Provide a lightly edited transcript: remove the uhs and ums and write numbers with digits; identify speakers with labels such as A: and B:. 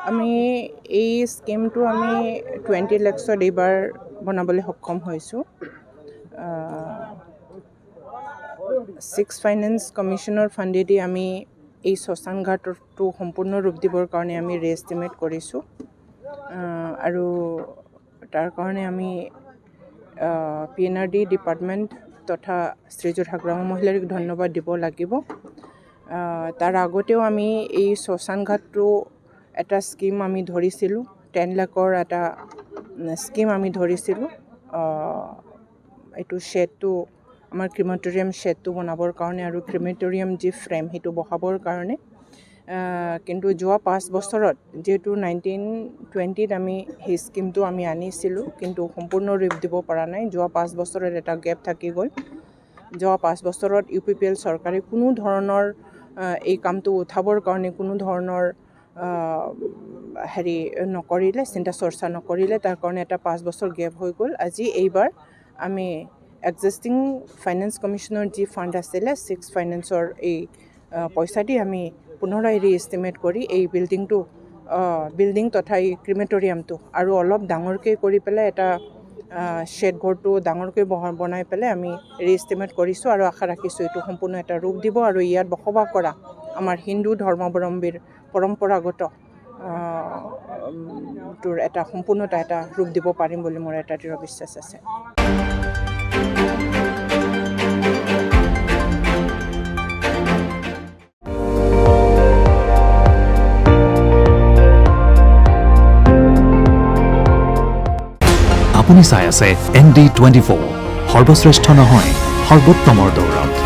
A: আমি এই স্কিমটো আমি 20 লাখছত এইবাৰ বনাবলৈ সক্ষম হৈছোঁ। 6 ফাইনেন্স কমিশ্যনৰ ফাণ্ডেদি আমি এই শ্মশান ঘাটটো সম্পূৰ্ণ ৰূপ দিবৰ কাৰণে আমি ৰিএষ্টিমেট কৰিছোঁ আৰু তাৰ কাৰণে আমি PNRD ডিপাৰ্টমেণ্ট তথা শ্ৰীযুত হাগ্ৰাম মহিলাৰীক ধন্যবাদ দিব লাগিব। তাৰ আগতেও আমি এই শ্মশান ঘাটটো এটা স্কিম আমি ধৰিছিলোঁ, 10 লাখৰ এটা স্কিম আমি ধৰিছিলোঁ। এইটো শ্বেডটো আমাৰ ক্ৰিমেটৰিয়াম শ্বেডটো বনাবৰ কাৰণে আৰু ক্ৰিমেটৰিয়াম যি ফ্ৰেম সেইটো বহাবৰ কাৰণে। কিন্তু যোৱা 5 বছৰত যিহেতু 1920ত আমি সেই স্কিমটো আমি আনিছিলোঁ, কিন্তু সম্পূৰ্ণ ৰূপ দিব পৰা নাই। যোৱা 5 বছৰত এটা গেপ থাকি গ'ল। যোৱা 5 বছৰত UPPL চৰকাৰে কোনো ধৰণৰ এই কামটো উঠাবৰ কাৰণে কোনো ধৰণৰ নকৰিলে, চিন্তা চৰ্চা নকৰিলে। তাৰ কাৰণে এটা 5 বছৰ গেপ হৈ গ'ল। আজি এইবাৰ আমি এক্সিষ্টিং ফাইনেন্স কমিশ্যনৰ যি ফাণ্ড আছিলে 6 ফাইনেন্সৰ এই পইচা দি আমি পুনৰাই ৰিএষ্টিমেট কৰি এই বিল্ডিং তথা এই ক্ৰিমেটৰিয়ামটো আৰু অলপ ডাঙৰকৈ কৰি পেলাই এটা শ্বেড ঘৰটো ডাঙৰকৈ বনাই পেলাই আমি ৰিএষ্টিমেট কৰিছোঁ আৰু আশা ৰাখিছোঁ এইটো সম্পূৰ্ণ এটা ৰূপ দিব আৰু ইয়াত বসবাস কৰা আমাৰ হিন্দু ধৰ্মাৱলম্বীৰ পৰম্পৰাগত তোৰ এটা সম্পূৰ্ণতা এটা ৰূপ দিব পাৰিম বুলি মোৰ এটা দৃঢ় বিশ্বাস আছে।
B: আপুনি চাই আছে ND24, সৰ্বশ্ৰেষ্ঠ নহয় সৰ্বোত্তমৰ দৌৰত।